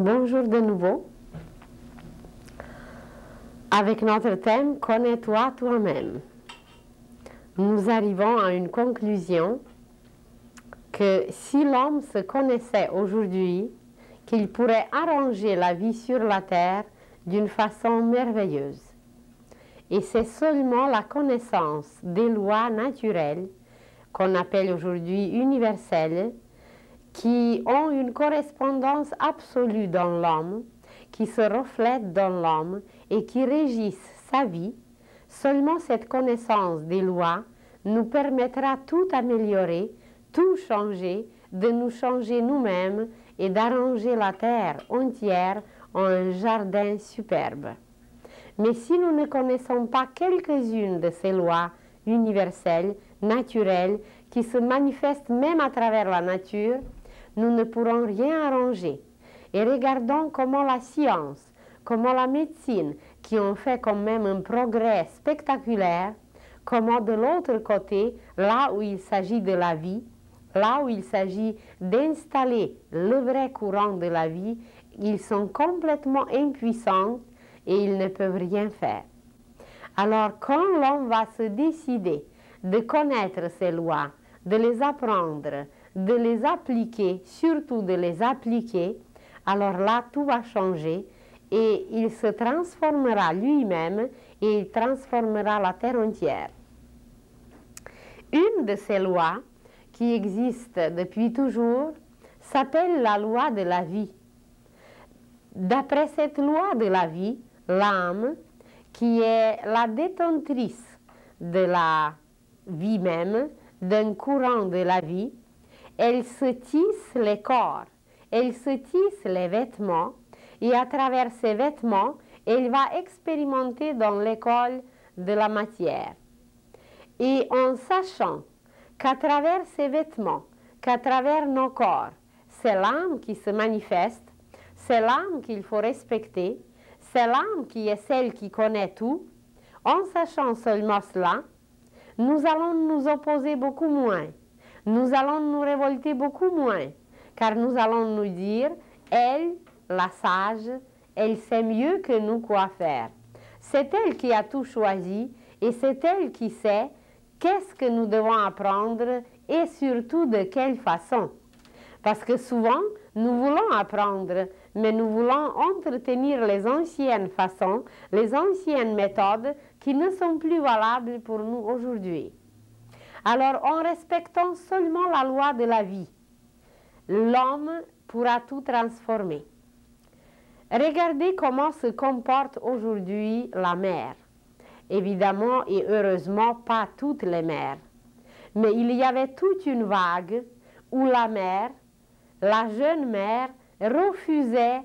Bonjour de nouveau. Avec notre thème « Connais-toi toi-même ». Nous arrivons à une conclusion que si l'homme se connaissait aujourd'hui, qu'il pourrait arranger la vie sur la terre d'une façon merveilleuse. Et c'est seulement la connaissance des lois naturelles, qu'on appelle aujourd'hui universelles, qui ont une correspondance absolue dans l'homme, qui se reflètent dans l'homme et qui régissent sa vie. Seulement cette connaissance des lois nous permettra tout améliorer, tout changer, de nous changer nous-mêmes et d'arranger la terre entière en un jardin superbe. Mais si nous ne connaissons pas quelques-unes de ces lois universelles, naturelles, qui se manifestent même à travers la nature, nous ne pourrons rien arranger. Et regardons comment la science, comment la médecine, qui ont fait quand même un progrès spectaculaire, comment de l'autre côté, là où il s'agit de la vie, là où il s'agit d'installer le vrai courant de la vie, ils sont complètement impuissants et ils ne peuvent rien faire. Alors quand l'homme va se décider de connaître ces lois, de les apprendre, de les appliquer, surtout de les appliquer, alors là tout va changer et il se transformera lui-même et il transformera la terre entière. Une de ces lois qui existe depuis toujours s'appelle la loi de la vie. D'après cette loi de la vie, l'âme, qui est la détentrice de la vie même, d'un courant de la vie, elle se tisse les corps, elle se tisse les vêtements, et à travers ces vêtements, elle va expérimenter dans l'école de la matière. Et en sachant qu'à travers ces vêtements, qu'à travers nos corps, c'est l'âme qui se manifeste, c'est l'âme qu'il faut respecter, c'est l'âme qui est celle qui connaît tout, en sachant seulement cela, nous allons nous opposer beaucoup moins. Nous allons nous révolter beaucoup moins, car nous allons nous dire, elle, la sage, elle sait mieux que nous quoi faire. C'est elle qui a tout choisi et c'est elle qui sait qu'est-ce que nous devons apprendre et surtout de quelle façon. Parce que souvent, nous voulons apprendre, mais nous voulons entretenir les anciennes façons, les anciennes méthodes qui ne sont plus valables pour nous aujourd'hui. Alors, en respectant seulement la loi de la vie, l'homme pourra tout transformer. Regardez comment se comporte aujourd'hui la mer. Évidemment et heureusement, pas toutes les mers. Mais il y avait toute une vague où la mère, la jeune mère, refusait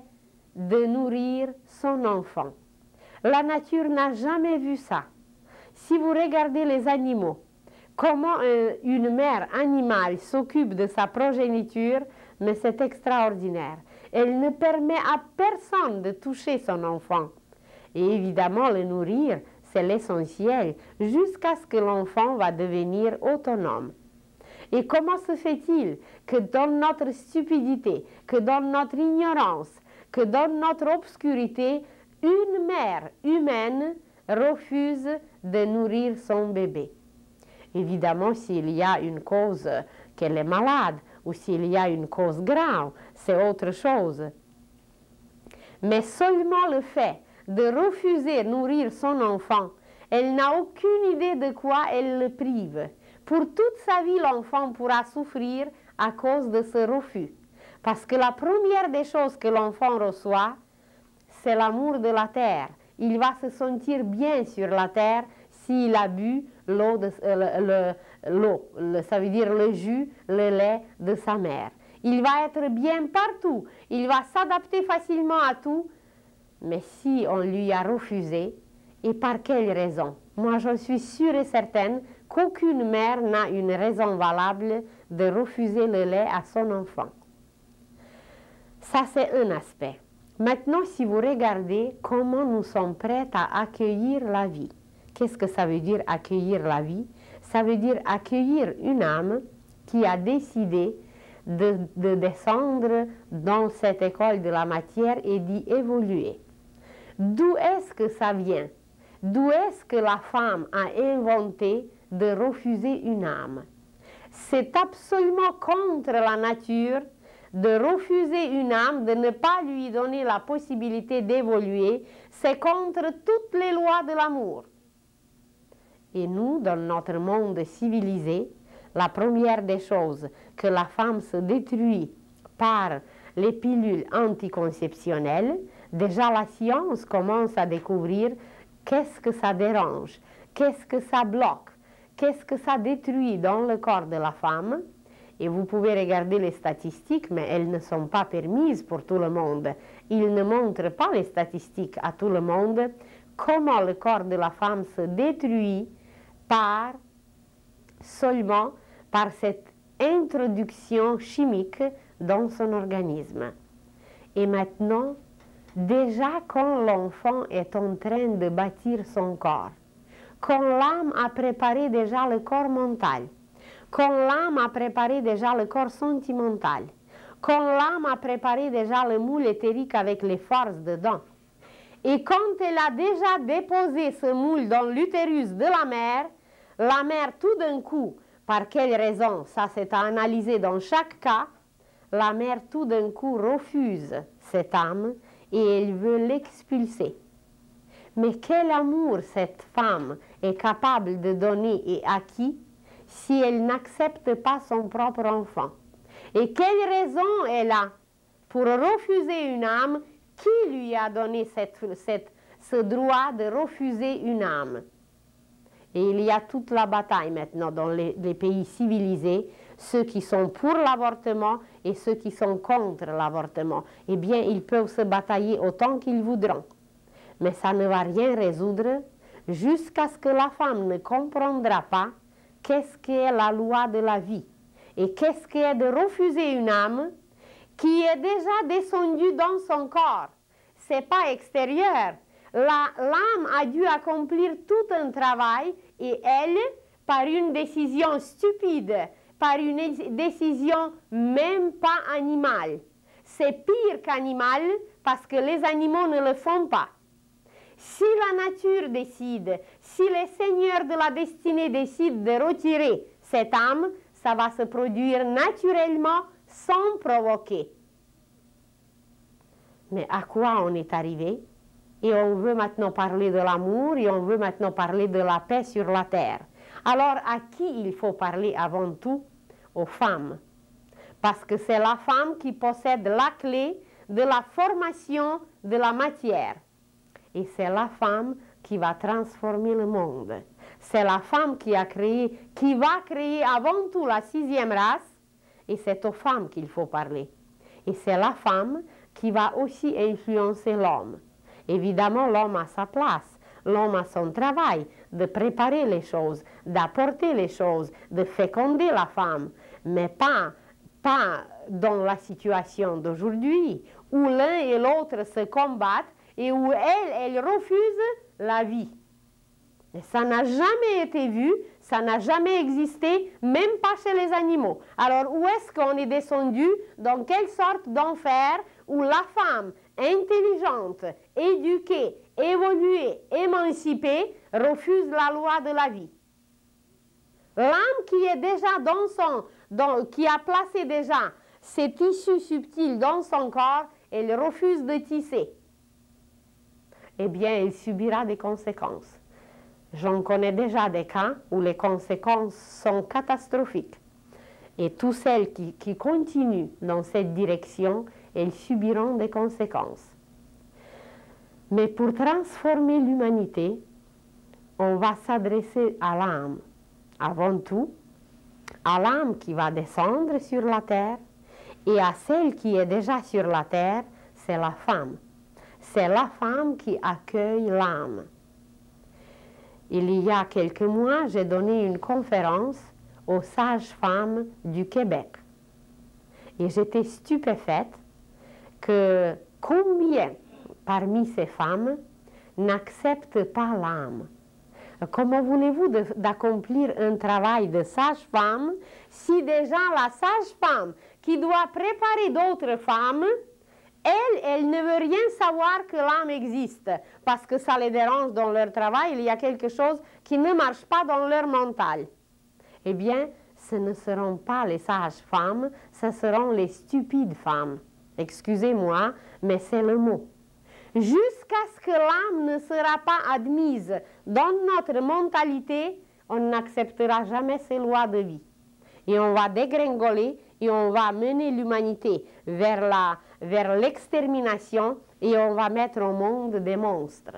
de nourrir son enfant. La nature n'a jamais vu ça. Si vous regardez les animaux, comment une mère animale s'occupe de sa progéniture, mais c'est extraordinaire. Elle ne permet à personne de toucher son enfant. Et évidemment, le nourrir, c'est l'essentiel, jusqu'à ce que l'enfant va devenir autonome. Et comment se fait-il que dans notre stupidité, que dans notre ignorance, que dans notre obscurité, une mère humaine refuse de nourrir son bébé? Évidemment, s'il y a une cause qu'elle est malade ou s'il y a une cause grave, c'est autre chose. Mais seulement le fait de refuser de nourrir son enfant, elle n'a aucune idée de quoi elle le prive. Pour toute sa vie, l'enfant pourra souffrir à cause de ce refus. Parce que la première des choses que l'enfant reçoit, c'est l'amour de la terre. Il va se sentir bien sur la terre s'il a bu l'eau, ça veut dire le jus, le lait de sa mère. Il va être bien partout, il va s'adapter facilement à tout, mais si on lui a refusé, et par quelle raison? Moi, je suis sûre et certaine qu'aucune mère n'a une raison valable de refuser le lait à son enfant. Ça, c'est un aspect. Maintenant, si vous regardez comment nous sommes prêts à accueillir la vie. Qu'est-ce que ça veut dire accueillir la vie? Ça veut dire accueillir une âme qui a décidé de descendre dans cette école de la matière et d'y évoluer. D'où est-ce que ça vient? D'où est-ce que la femme a inventé de refuser une âme? C'est absolument contre la nature de refuser une âme, de ne pas lui donner la possibilité d'évoluer. C'est contre toutes les lois de l'amour. Et nous, dans notre monde civilisé, la première des choses que la femme se détruit par les pilules anticonceptionnelles, déjà la science commence à découvrir qu'est-ce que ça dérange, qu'est-ce que ça bloque, qu'est-ce que ça détruit dans le corps de la femme. Et vous pouvez regarder les statistiques, mais elles ne sont pas permises pour tout le monde. Ils ne montrent pas les statistiques à tout le monde, comment le corps de la femme se détruit seulement par cette introduction chimique dans son organisme. Et maintenant, déjà quand l'enfant est en train de bâtir son corps, quand l'âme a préparé déjà le corps mental, quand l'âme a préparé déjà le corps sentimental, quand l'âme a préparé déjà le moule éthérique avec les forces dedans, et quand elle a déjà déposé ce moule dans l'utérus de la mère tout d'un coup, par quelle raison, ça c'est à analyser dans chaque cas, la mère tout d'un coup refuse cette âme et elle veut l'expulser. Mais quel amour cette femme est capable de donner et à qui si elle n'accepte pas son propre enfant? Et quelle raison elle a pour refuser une âme? Qui lui a donné ce droit de refuser une âme? Et il y a toute la bataille maintenant dans les pays civilisés, ceux qui sont pour l'avortement et ceux qui sont contre l'avortement. Eh bien, ils peuvent se batailler autant qu'ils voudront. Mais ça ne va rien résoudre jusqu'à ce que la femme ne comprendra pas qu'est-ce qu'est la loi de la vie et qu'est-ce qu'est de refuser une âme qui est déjà descendue dans son corps. C'est pas extérieur. L'âme a dû accomplir tout un travail et elle, par une décision stupide, par une décision même pas animale. C'est pire qu'animal parce que les animaux ne le font pas. Si la nature décide, si les seigneurs de la destinée décident de retirer cette âme, ça va se produire naturellement sans provoquer. Mais à quoi on est arrivé? Et on veut maintenant parler de l'amour et on veut maintenant parler de la paix sur la terre. Alors à qui il faut parler avant tout? Aux femmes. Parce que c'est la femme qui possède la clé de la formation de la matière. Et c'est la femme qui va transformer le monde. C'est la femme qui va créer avant tout la 6e race. Et c'est aux femmes qu'il faut parler. Et c'est la femme qui va aussi influencer l'homme. Évidemment, l'homme a sa place, l'homme a son travail de préparer les choses, d'apporter les choses, de féconder la femme, mais pas dans la situation d'aujourd'hui où l'un et l'autre se combattent et où elle refuse la vie. Et ça n'a jamais été vu, ça n'a jamais existé, même pas chez les animaux. Alors où est-ce qu'on est descendu? Dans quelle sorte d'enfer où la femme intelligente, éduquée, évoluée, émancipée refuse la loi de la vie? L'âme qui est déjà qui a placé déjà ses tissus subtils dans son corps, elle refuse de tisser. Eh bien, elle subira des conséquences. J'en connais déjà des cas où les conséquences sont catastrophiques. Et toutes celles qui continuent dans cette direction, elles subiront des conséquences. Mais pour transformer l'humanité, on va s'adresser à l'âme. Avant tout, à l'âme qui va descendre sur la terre et à celle qui est déjà sur la terre, c'est la femme. C'est la femme qui accueille l'âme. Il y a quelques mois, j'ai donné une conférence aux sages-femmes du Québec. Et j'étais stupéfaite que combien parmi ces femmes n'acceptent pas l'âme. Comment voulez-vous d'accomplir un travail de sage-femme si déjà la sage-femme qui doit préparer d'autres femmes, elle ne veut rien savoir que l'âme existe, parce que ça les dérange dans leur travail, il y a quelque chose qui ne marche pas dans leur mental. Eh bien, ce ne seront pas les sages femmes, ce seront les stupides femmes. Excusez-moi, mais c'est le mot. Jusqu'à ce que l'âme ne sera pas admise dans notre mentalité, on n'acceptera jamais ces lois de vie. Et on va dégringoler et on va mener l'humanité vers l'extermination et on va mettre au monde des monstres.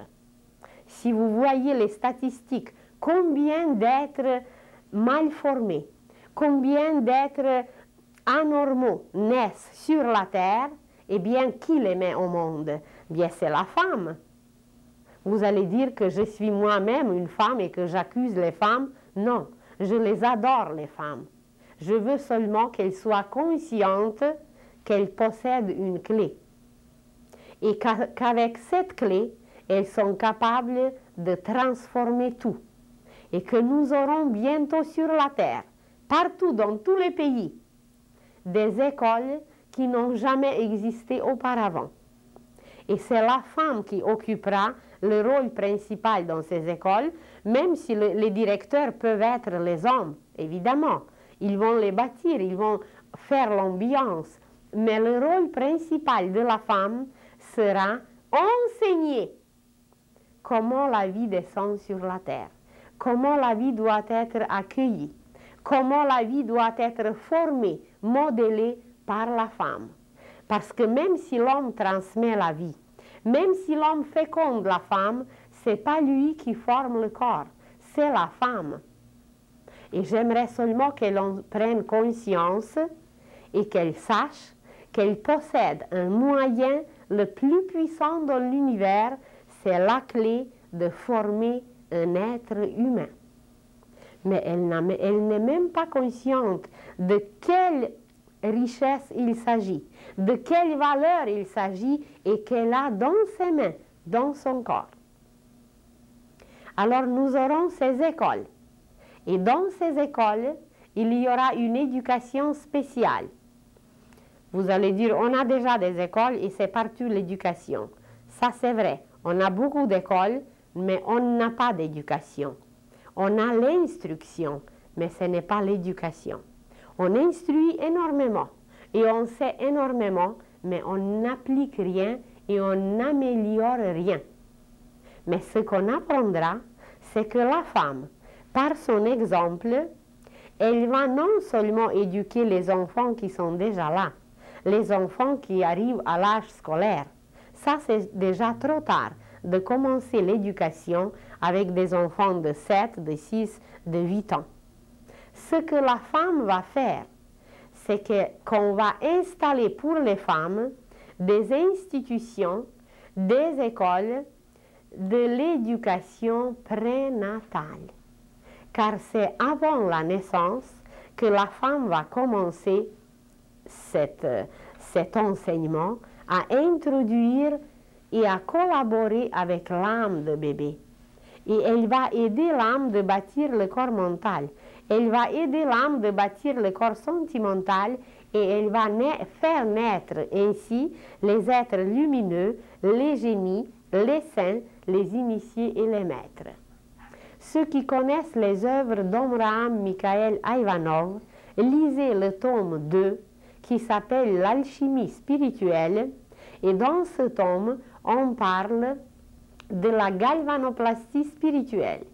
Si vous voyez les statistiques, combien d'êtres mal formés, combien d'êtres anormaux naissent sur la terre, eh bien, qui les met au monde? Eh bien, c'est la femme. Vous allez dire que je suis moi-même une femme et que j'accuse les femmes. Non, je les adore, les femmes. Je veux seulement qu'elles soient conscientes qu'elles possèdent une clé. Et qu'avec cette clé, elles sont capables de transformer tout. Et que nous aurons bientôt sur la terre, partout dans tous les pays, des écoles qui n'ont jamais existé auparavant. Et c'est la femme qui occupera le rôle principal dans ces écoles, même si les directeurs peuvent être les hommes, évidemment. Ils vont les bâtir, ils vont faire l'ambiance. Mais le rôle principal de la femme sera enseigner comment la vie descend sur la terre, comment la vie doit être accueillie, comment la vie doit être formée, modélée par la femme. Parce que même si l'homme transmet la vie, même si l'homme féconde la femme, ce n'est pas lui qui forme le corps, c'est la femme. Et j'aimerais seulement qu'elle en prenne conscience et qu'elle sache qu'elle possède un moyen le plus puissant dans l'univers, c'est la clé de former un être humain. Mais elle n'est même pas consciente de quelle richesse il s'agit, de quelle valeur il s'agit et qu'elle a dans ses mains, dans son corps. Alors nous aurons ces écoles. Et dans ces écoles, il y aura une éducation spéciale. Vous allez dire, on a déjà des écoles et c'est partout l'éducation. Ça c'est vrai, on a beaucoup d'écoles, mais on n'a pas d'éducation. On a l'instruction, mais ce n'est pas l'éducation. On instruit énormément et on sait énormément, mais on n'applique rien et on n'améliore rien. Mais ce qu'on apprendra, c'est que la femme, par son exemple, elle va non seulement éduquer les enfants qui sont déjà là, les enfants qui arrivent à l'âge scolaire. Ça, c'est déjà trop tard de commencer l'éducation avec des enfants de 7, de 6, de 8 ans. Ce que la femme va faire, c'est qu'on va installer pour les femmes des institutions, des écoles de l'éducation prénatale. Car c'est avant la naissance que la femme va commencer cet enseignement à introduire et à collaborer avec l'âme de bébé. Et elle va aider l'âme de bâtir le corps mental. Elle va aider l'âme de bâtir le corps sentimental et elle va faire naître ainsi les êtres lumineux, les génies, les saints, les initiés et les maîtres. Ceux qui connaissent les œuvres d'Abraham Mikhaël Ivanov, lisez le tome 2 qui s'appelle L'alchimie spirituelle et dans ce tome, on parle de la galvanoplastie spirituelle.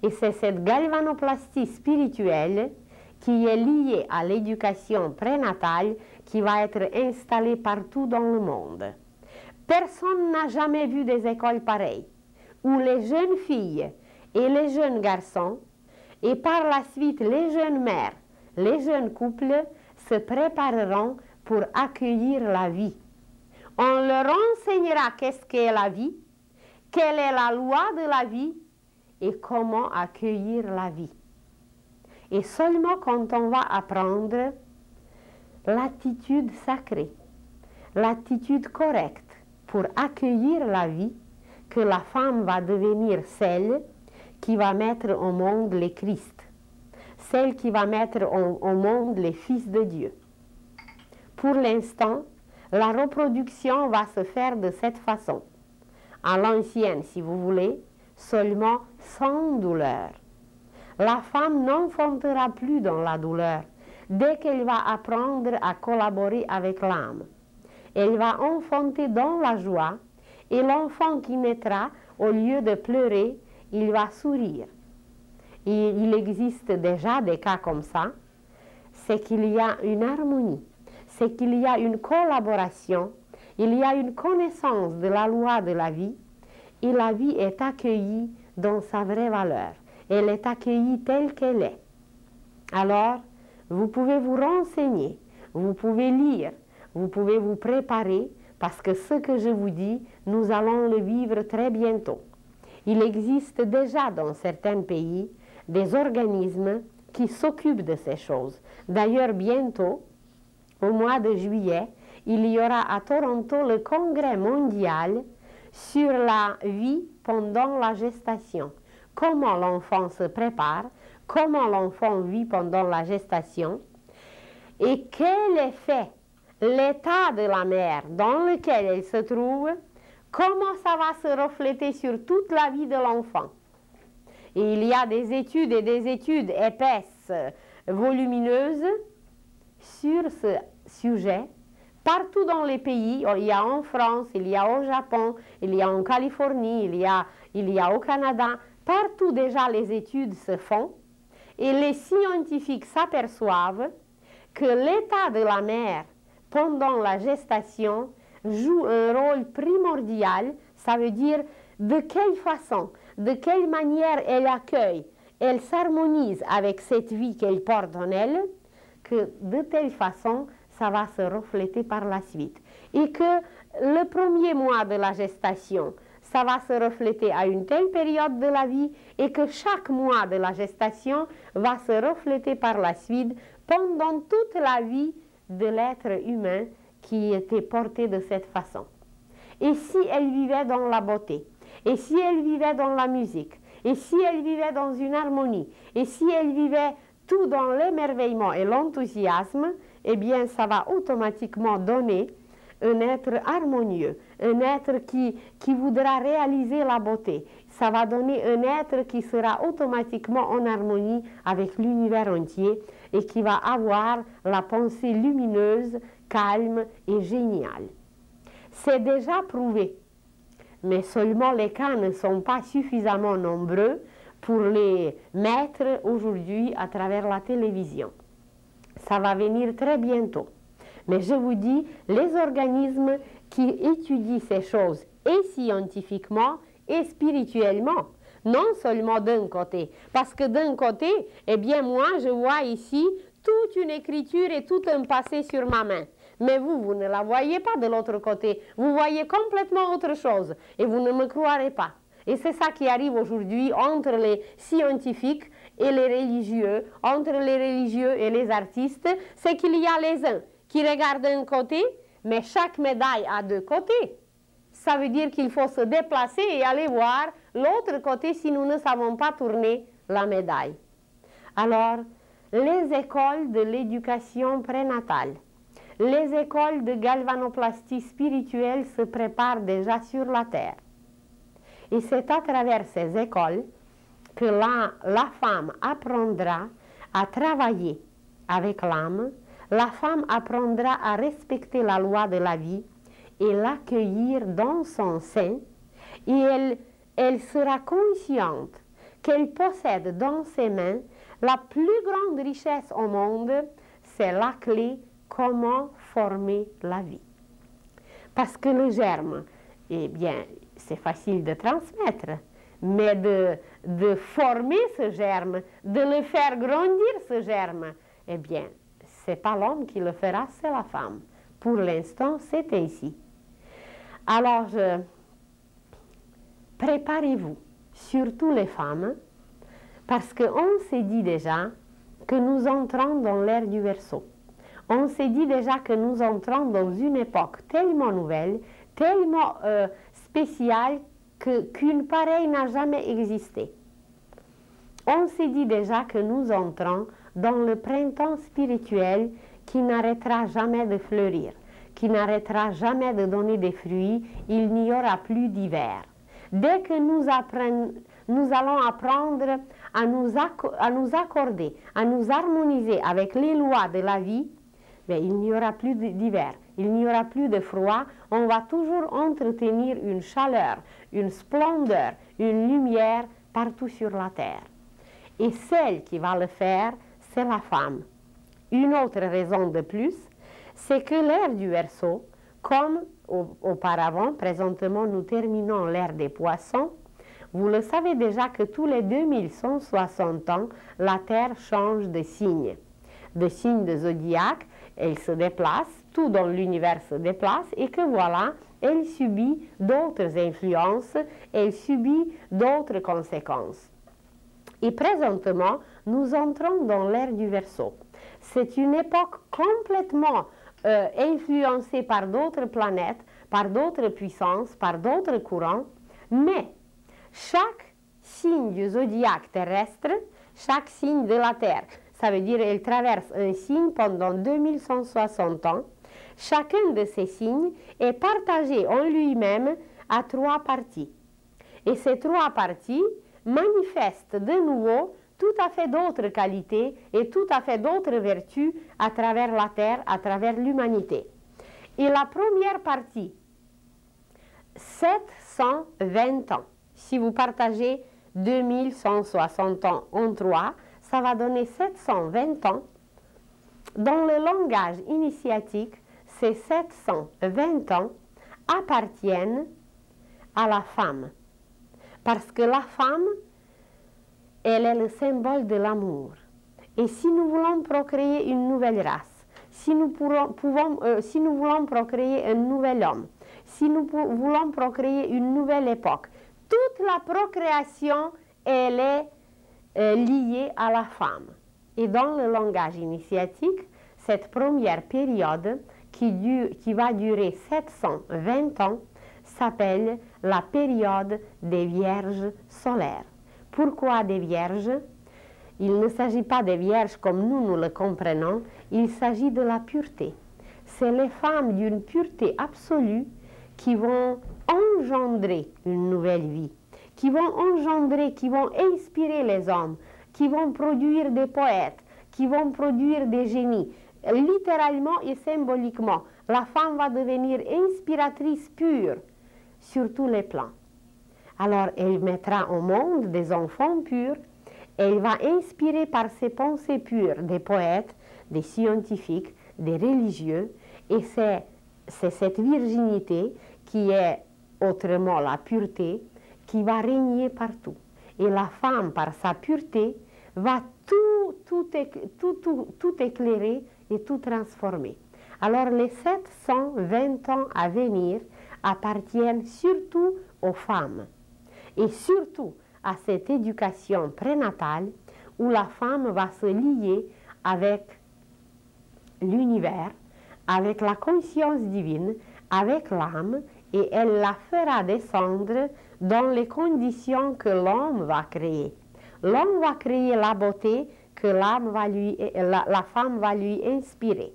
Et c'est cette galvanoplastie spirituelle qui est liée à l'éducation prénatale qui va être installée partout dans le monde. Personne n'a jamais vu des écoles pareilles, où les jeunes filles et les jeunes garçons, et par la suite les jeunes mères, les jeunes couples, se prépareront pour accueillir la vie. On leur enseignera qu'est-ce qu'est la vie, quelle est la loi de la vie et comment accueillir la vie. Et seulement quand on va apprendre l'attitude sacrée, l'attitude correcte pour accueillir la vie, que la femme va devenir celle qui va mettre au monde les Christ, celle qui va mettre au monde les fils de Dieu. Pour l'instant, la reproduction va se faire de cette façon. À l'ancienne, si vous voulez, seulement sans douleur. La femme n'enfantera plus dans la douleur dès qu'elle va apprendre à collaborer avec l'âme. Elle va enfanter dans la joie et l'enfant qui naîtra, au lieu de pleurer, il va sourire. Et il existe déjà des cas comme ça. C'est qu'il y a une harmonie, c'est qu'il y a une collaboration, il y a une connaissance de la loi de la vie et la vie est accueillie dans sa vraie valeur. Elle est accueillie telle qu'elle est. Alors, vous pouvez vous renseigner, vous pouvez lire, vous pouvez vous préparer parce que ce que je vous dis, nous allons le vivre très bientôt. Il existe déjà dans certains pays des organismes qui s'occupent de ces choses. D'ailleurs, bientôt, au mois de juillet, il y aura à Toronto le congrès mondial sur la vie pendant la gestation. Comment l'enfant se prépare, comment l'enfant vit pendant la gestation et quel effet l'état de la mère dans lequel elle se trouve, comment ça va se refléter sur toute la vie de l'enfant. Et il y a des études et des études épaisses, volumineuses sur ce sujet. Partout dans les pays, il y a en France, il y a au Japon, il y a en Californie, il y a au Canada. Partout déjà les études se font et les scientifiques s'aperçoivent que l'état de la mère pendant la gestation joue un rôle primordial. Ça veut dire de quelle façon, de quelle manière elle accueille, elle s'harmonise avec cette vie qu'elle porte en elle, que de telle façon, ça va se refléter par la suite. Et que le premier mois de la gestation, ça va se refléter à une telle période de la vie et que chaque mois de la gestation va se refléter par la suite pendant toute la vie de l'être humain qui était porté de cette façon. Et si elle vivait dans la beauté, et si elle vivait dans la musique, et si elle vivait dans une harmonie, et si elle vivait tout dans l'émerveillement et l'enthousiasme, eh bien ça va automatiquement donner un être harmonieux, un être qui voudra réaliser la beauté. Ça va donner un être qui sera automatiquement en harmonie avec l'univers entier et qui va avoir la pensée lumineuse, calme et géniale. C'est déjà prouvé, mais seulement les cas ne sont pas suffisamment nombreux pour les mettre aujourd'hui à travers la télévision. Ça va venir très bientôt. Mais je vous dis, les organismes qui étudient ces choses, et scientifiquement et spirituellement, non seulement d'un côté. Parce que d'un côté, eh bien moi, je vois ici toute une écriture et tout un passé sur ma main. Mais vous ne la voyez pas de l'autre côté. Vous voyez complètement autre chose. Et vous ne me croirez pas. Et c'est ça qui arrive aujourd'hui entre les scientifiques et les religieux, entre les religieux et les artistes, c'est qu'il y a les uns qui regardent d'un côté, mais chaque médaille a deux côtés. Ça veut dire qu'il faut se déplacer et aller voir l'autre côté si nous ne savons pas tourner la médaille. Alors, les écoles de l'éducation prénatale, les écoles de galvanoplastie spirituelle se préparent déjà sur la terre. Et c'est à travers ces écoles que la femme apprendra à travailler avec l'âme, la femme apprendra à respecter la loi de la vie et l'accueillir dans son sein, et elle sera consciente qu'elle possède dans ses mains la plus grande richesse au monde, c'est la clé comment former la vie. Parce que le germe, eh bien, c'est facile de transmettre, mais de former ce germe, de le faire grandir ce germe, eh bien, c'est pas l'homme qui le fera, c'est la femme. Pour l'instant, c'est ainsi. Alors, préparez-vous, surtout les femmes, parce qu'on s'est dit déjà que nous entrons dans l'ère du Verseau. On s'est dit déjà que nous entrons dans une époque tellement nouvelle, tellement spéciale, qu'une pareille n'a jamais existé. On s'est dit déjà que nous entrons dans le printemps spirituel qui n'arrêtera jamais de fleurir, qui n'arrêtera jamais de donner des fruits. Il n'y aura plus d'hiver. Dès que nous allons apprendre à nous accorder, à nous harmoniser avec les lois de la vie, mais il n'y aura plus d'hiver, il n'y aura plus de froid. On va toujours entretenir une chaleur, une splendeur, une lumière partout sur la terre. Et celle qui va le faire, c'est la femme. Une autre raison de plus, c'est que l'ère du Verseau, comme auparavant, présentement nous terminons l'ère des Poissons, vous le savez déjà que tous les 2160 ans, la Terre change de signe de zodiaque, elle se déplace, tout dans l'univers se déplace, et que voilà, elle subit d'autres influences, elle subit d'autres conséquences. Et présentement, nous entrons dans l'ère du Verseau. C'est une époque complètement influencée par d'autres planètes, par d'autres puissances, par d'autres courants, mais chaque signe du zodiaque terrestre, chaque signe de la Terre, ça veut dire qu'elle traverse un signe pendant 2160 ans, chacun de ces signes est partagé en lui-même à 3 parties. Et ces 3 parties manifestent de nouveau tout à fait d'autres qualités et tout à fait d'autres vertus à travers la Terre, à travers l'humanité. Et la première partie, 720 ans. Si vous partagez 2160 ans en 3, ça va donner 720 ans. Dans le langage initiatique, ces 720 ans appartiennent à la femme. Parce que la femme, elle est le symbole de l'amour. Et si nous voulons procréer une nouvelle race, si nous voulons procréer un nouvel homme, si nous voulons procréer une nouvelle époque, toute la procréation, elle est liée à la femme. Et dans le langage initiatique, cette première période qui va durer 720 ans s'appelle la période des vierges solaires. Pourquoi des vierges? Il ne s'agit pas des vierges comme nous le comprenons, il s'agit de la pureté. C'est les femmes d'une pureté absolue qui vont engendrer une nouvelle vie, qui vont inspirer les hommes, qui vont produire des poètes, qui vont produire des génies. Littéralement et symboliquement, la femme va devenir inspiratrice pure sur tous les plans. Alors, elle mettra au monde des enfants purs, elle va inspirer par ses pensées pures des poètes, des scientifiques, des religieux, et c'est cette virginité qui est autrement la pureté, qui va régner partout. Et la femme, par sa pureté, va tout éclairer et tout transformer. Alors les 720 ans à venir appartiennent surtout aux femmes et surtout à cette éducation prénatale où la femme va se lier avec l'univers, avec la conscience divine, avec l'âme, et elle la fera descendre dans les conditions que l'homme va créer. L'homme va créer la beauté que la femme va lui inspirer.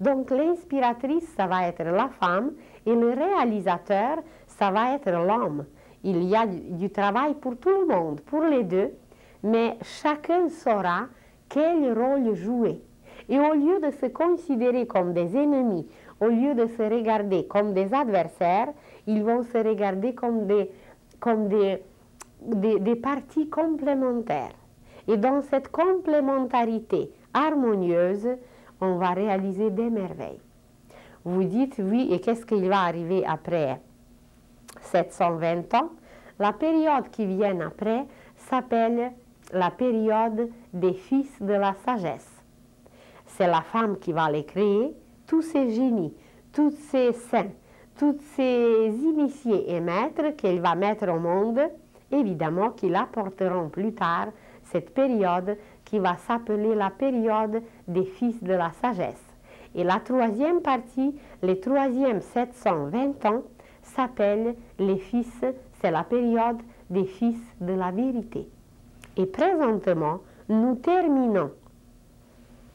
Donc l'inspiratrice, ça va être la femme, et le réalisateur, ça va être l'homme. Il y a du travail pour tout le monde, pour les deux, mais chacun saura quel rôle jouer. Et au lieu de se considérer comme des ennemis, au lieu de se regarder comme des adversaires, ils vont se regarder comme des parties complémentaires. Et dans cette complémentarité harmonieuse, on va réaliser des merveilles. Vous dites, oui, et qu'est-ce qu'il va arriver après 720 ans? La période qui vient après s'appelle la période des fils de la sagesse. C'est la femme qui va les créer, tous ces génies, tous ces saints, tous ces initiés et maîtres qu'elle va mettre au monde, évidemment qu'ils apporteront plus tard cette période qui va s'appeler la période des fils de la sagesse. Et la troisième partie, les troisièmes 720 ans, s'appelle les fils, c'est la période des fils de la vérité. Et présentement, nous terminons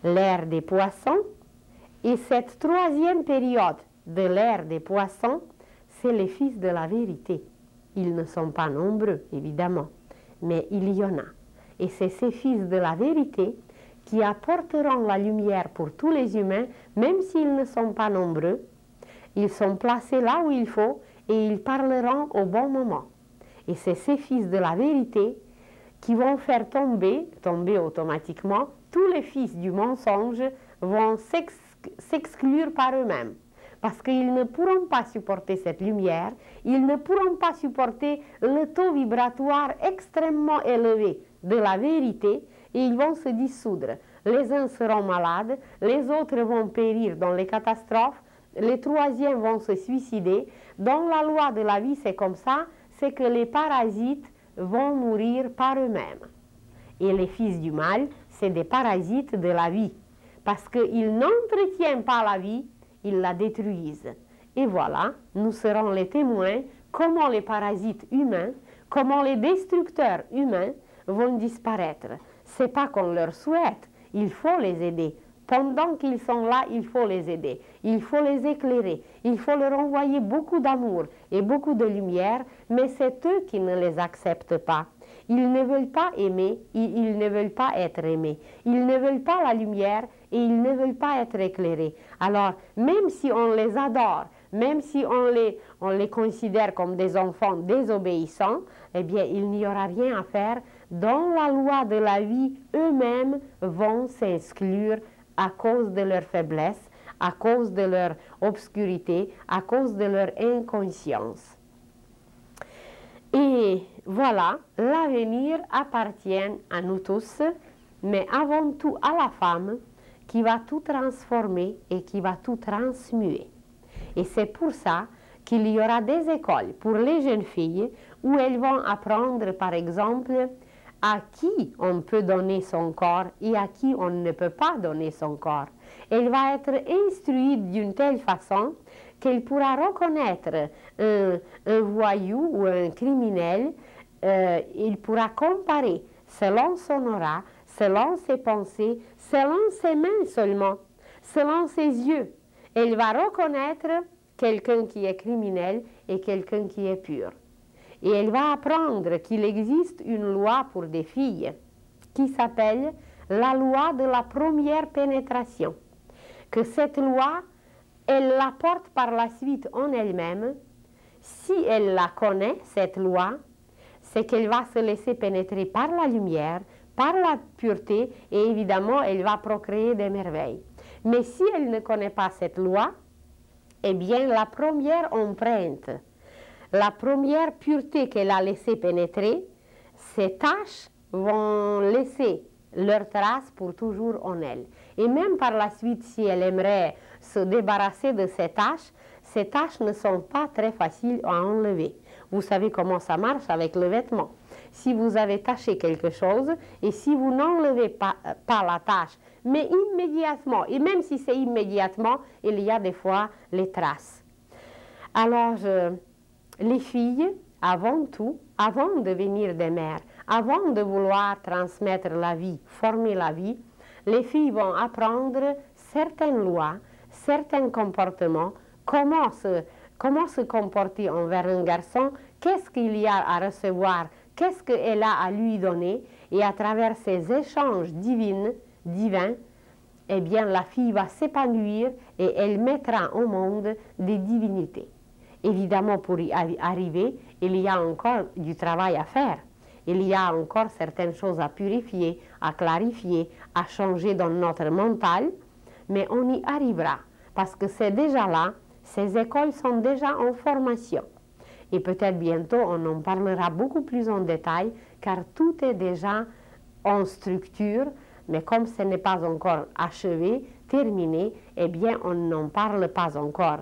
l'ère des poissons Et cette troisième période de l'ère des poissons, c'est les fils de la vérité. Ils ne sont pas nombreux, évidemment, mais il y en a. Et c'est ces fils de la vérité qui apporteront la lumière pour tous les humains, même s'ils ne sont pas nombreux. Ils sont placés là où il faut et ils parleront au bon moment. Et c'est ces fils de la vérité qui vont faire tomber automatiquement, tous les fils du mensonge vont s'exclure par eux-mêmes. Parce qu'ils ne pourront pas supporter cette lumière, ils ne pourront pas supporter le taux vibratoire extrêmement élevé de la vérité et ils vont se dissoudre. Les uns seront malades, les autres vont périr dans les catastrophes, les troisièmes vont se suicider. Dans la loi de la vie, c'est comme ça, c'est que les parasites vont mourir par eux-mêmes. Et les fils du mal, c'est des parasites de la vie. Parce qu'ils n'entretiennent pas la vie, ils la détruisent. Et voilà, nous serons les témoins comment les parasites humains, comment les destructeurs humains vont disparaître. Ce n'est pas qu'on leur souhaite, il faut les aider. Pendant qu'ils sont là, il faut les aider, il faut les éclairer, il faut leur envoyer beaucoup d'amour et beaucoup de lumière, mais c'est eux qui ne les acceptent pas. Ils ne veulent pas aimer, ils ne veulent pas être aimés, ils ne veulent pas la lumière et ils ne veulent pas être éclairés. Alors, même si on les adore, même si on les considère comme des enfants désobéissants, eh bien, il n'y aura rien à faire. Dans la loi de la vie, eux-mêmes vont s'exclure à cause de leur faiblesse, à cause de leur obscurité, à cause de leur inconscience. Et voilà, l'avenir appartient à nous tous, mais avant tout à la femme qui va tout transformer et qui va tout transmuer. Et c'est pour ça qu'il y aura des écoles pour les jeunes filles où elles vont apprendre, par exemple, à qui on peut donner son corps et à qui on ne peut pas donner son corps. Elle va être instruite d'une telle façon qu'elle pourra reconnaître un voyou ou un criminel. Il pourra comparer selon son aura, selon ses pensées, selon ses mains seulement, selon ses yeux. Elle va reconnaître quelqu'un qui est criminel et quelqu'un qui est pur. Et elle va apprendre qu'il existe une loi pour des filles qui s'appelle la loi de la première pénétration. Que cette loi, elle la porte par la suite en elle-même. Si elle la connaît, cette loi, c'est qu'elle va se laisser pénétrer par la lumière, par la pureté, et évidemment, elle va procréer des merveilles. Mais si elle ne connaît pas cette loi, eh bien, la première empreinte, la première pureté qu'elle a laissé pénétrer, ces taches vont laisser leur trace pour toujours en elle. Et même par la suite, si elle aimerait se débarrasser de ces taches ne sont pas très faciles à enlever. Vous savez comment ça marche avec le vêtement. Si vous avez taché quelque chose et si vous n'enlevez pas la tache, mais immédiatement, et même si c'est immédiatement, il y a des fois les traces. Alors, les filles, avant tout, avant de devenir des mères, avant de vouloir transmettre la vie, former la vie, les filles vont apprendre certaines lois, certains comportements, comment se comporter envers un garçon, qu'est-ce qu'il y a à recevoir, qu'est-ce qu'elle a à lui donner, et à travers ces échanges divins, eh bien la fille va s'épanouir et elle mettra au monde des divinités. Évidemment, pour y arriver, il y a encore du travail à faire. Il y a encore certaines choses à purifier, à clarifier, à changer dans notre mental, mais on y arrivera, parce que c'est déjà là, ces écoles sont déjà en formation. Et peut-être bientôt, on en parlera beaucoup plus en détail, car tout est déjà en structure, mais comme ce n'est pas encore achevé, terminé, eh bien, on n'en parle pas encore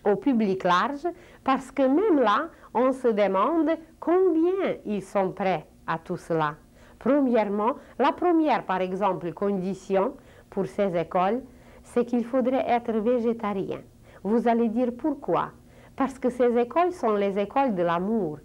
au public large, parce que même là, on se demande combien ils sont prêts à tout cela. Premièrement, la première, par exemple, condition pour ces écoles, c'est qu'il faudrait être végétarien. Vous allez dire pourquoi? Parce que ces écoles sont les écoles de l'amour.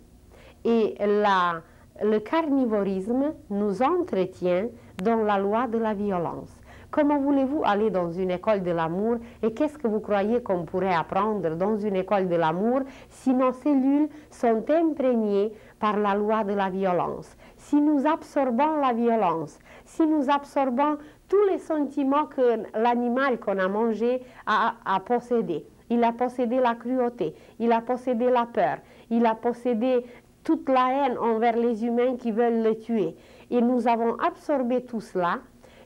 Et le carnivorisme nous entretient dans la loi de la violence. Comment voulez-vous aller dans une école de l'amour et qu'est-ce que vous croyez qu'on pourrait apprendre dans une école de l'amour si nos cellules sont imprégnées par la loi de la violence, si nous absorbons la violence, si nous absorbons tous les sentiments que l'animal qu'on a mangé a possédé. Il a possédé la cruauté, il a possédé la peur, il a possédé toute la haine envers les humains qui veulent le tuer. Et nous avons absorbé tout cela.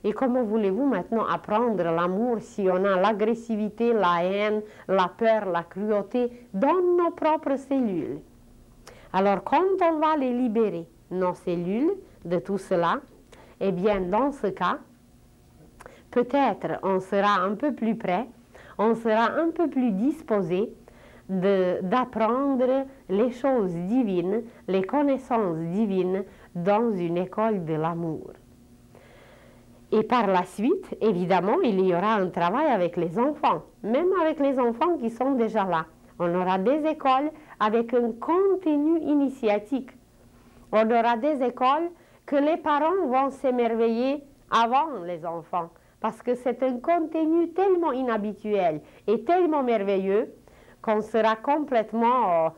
Et comment voulez-vous maintenant apprendre l'amour si on a l'agressivité, la haine, la peur, la cruauté dans nos propres cellules? Alors quand on va les libérer, nos cellules, de tout cela, eh bien dans ce cas, peut-être on sera un peu plus près, on sera un peu plus disposé d'apprendre les choses divines, les connaissances divines dans une école de l'amour. Et par la suite, évidemment, il y aura un travail avec les enfants, même avec les enfants qui sont déjà là. On aura des écoles avec un contenu initiatique. On aura des écoles que les parents vont s'émerveiller avant les enfants, parce que c'est un contenu tellement inhabituel et tellement merveilleux qu'on sera complètement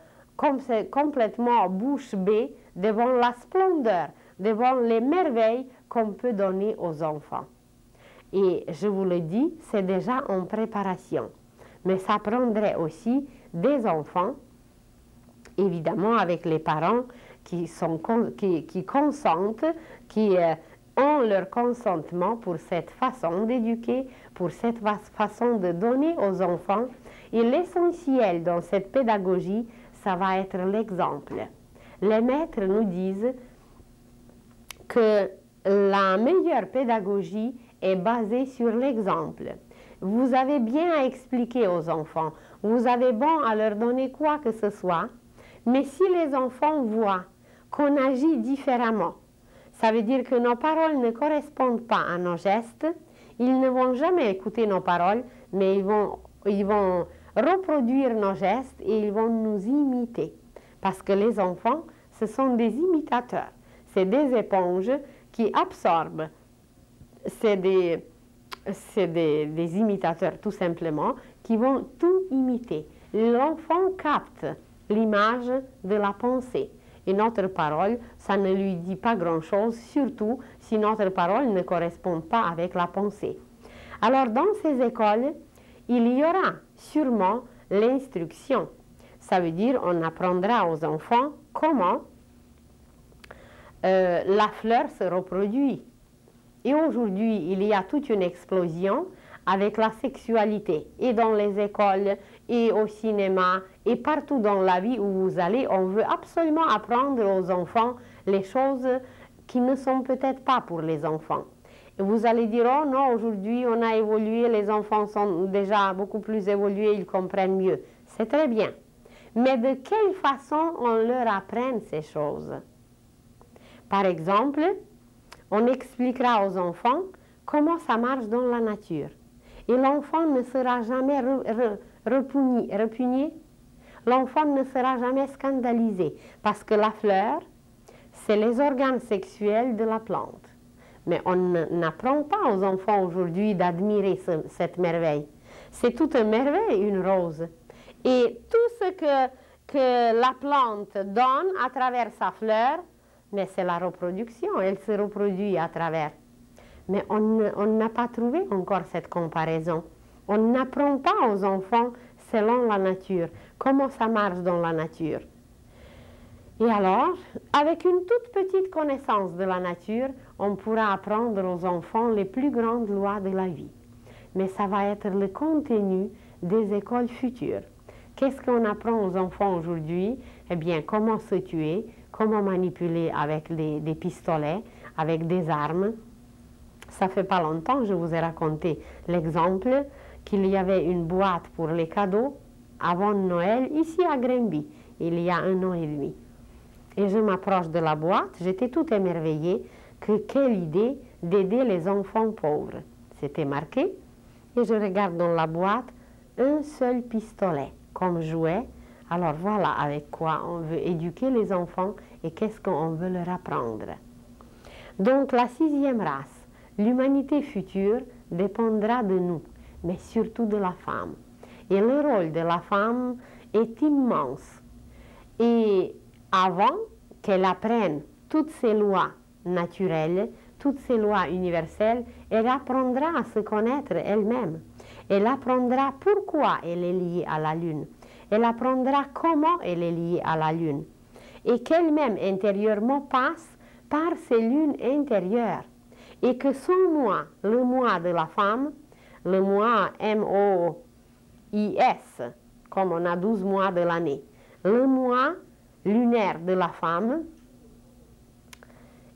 bouche bée devant la splendeur, devant les merveilles qu'on peut donner aux enfants. Et je vous le dis, c'est déjà en préparation. Mais ça prendrait aussi des enfants, évidemment avec les parents qui consentent, qui ont leur consentement pour cette façon d'éduquer, pour cette façon de donner aux enfants. Et l'essentiel dans cette pédagogie, ça va être l'exemple. Les maîtres nous disent que la meilleure pédagogie est basée sur l'exemple. Vous avez bien à expliquer aux enfants, vous avez bon à leur donner quoi que ce soit, mais si les enfants voient qu'on agit différemment, ça veut dire que nos paroles ne correspondent pas à nos gestes, ils ne vont jamais écouter nos paroles, mais ils vont reproduire nos gestes et ils vont nous imiter. Parce que les enfants, ce sont des imitateurs, c'est des éponges qui absorbent, c'est des imitateurs tout simplement, qui vont tout imiter. L'enfant capte l'image de la pensée. Et notre parole, ça ne lui dit pas grand-chose, surtout si notre parole ne correspond pas avec la pensée. Alors dans ces écoles, il y aura sûrement l'instruction. Ça veut dire on apprendra aux enfants comment la fleur se reproduit. Et aujourd'hui, il y a toute une explosion avec la sexualité, et dans les écoles, et au cinéma, et partout dans la vie où vous allez, on veut absolument apprendre aux enfants les choses qui ne sont peut-être pas pour les enfants. Et vous allez dire, oh non, aujourd'hui on a évolué, les enfants sont déjà beaucoup plus évolués, ils comprennent mieux. C'est très bien. Mais de quelle façon on leur apprend ces choses? Par exemple, on expliquera aux enfants comment ça marche dans la nature. Et l'enfant ne sera jamais repugné, l'enfant ne sera jamais scandalisé, parce que la fleur, c'est les organes sexuels de la plante. Mais on n'apprend pas aux enfants aujourd'hui d'admirer cette merveille. C'est toute une merveille, une rose. Et tout ce que la plante donne à travers sa fleur, mais c'est la reproduction, elle se reproduit à travers. Mais on n'a pas trouvé encore cette comparaison. On n'apprend pas aux enfants selon la nature, comment ça marche dans la nature. Et alors, avec une toute petite connaissance de la nature, on pourra apprendre aux enfants les plus grandes lois de la vie. Mais ça va être le contenu des écoles futures. Qu'est-ce qu'on apprend aux enfants aujourd'hui? Eh bien, comment se tuer, comment manipuler avec des pistolets, avec des armes. Ça fait pas longtemps, je vous ai raconté l'exemple qu'il y avait une boîte pour les cadeaux avant Noël ici à Grimby, il y a 1 an et demi. Et je m'approche de la boîte, j'étais tout émerveillée que quelle idée d'aider les enfants pauvres. C'était marqué et je regarde dans la boîte un seul pistolet comme jouet. Alors voilà avec quoi on veut éduquer les enfants et qu'est-ce qu'on veut leur apprendre. Donc la 6e race, l'humanité future, dépendra de nous, mais surtout de la femme. Et le rôle de la femme est immense. Et avant qu'elle apprenne toutes ces lois naturelles, toutes ces lois universelles, elle apprendra à se connaître elle-même. Elle apprendra pourquoi elle est liée à la Lune. Elle apprendra comment elle est liée à la Lune. Et qu'elle-même intérieurement passe par ses lunes intérieures. Et que son mois, le mois de la femme, le mois M-O-I-S, comme on a 12 mois de l'année, le mois lunaire de la femme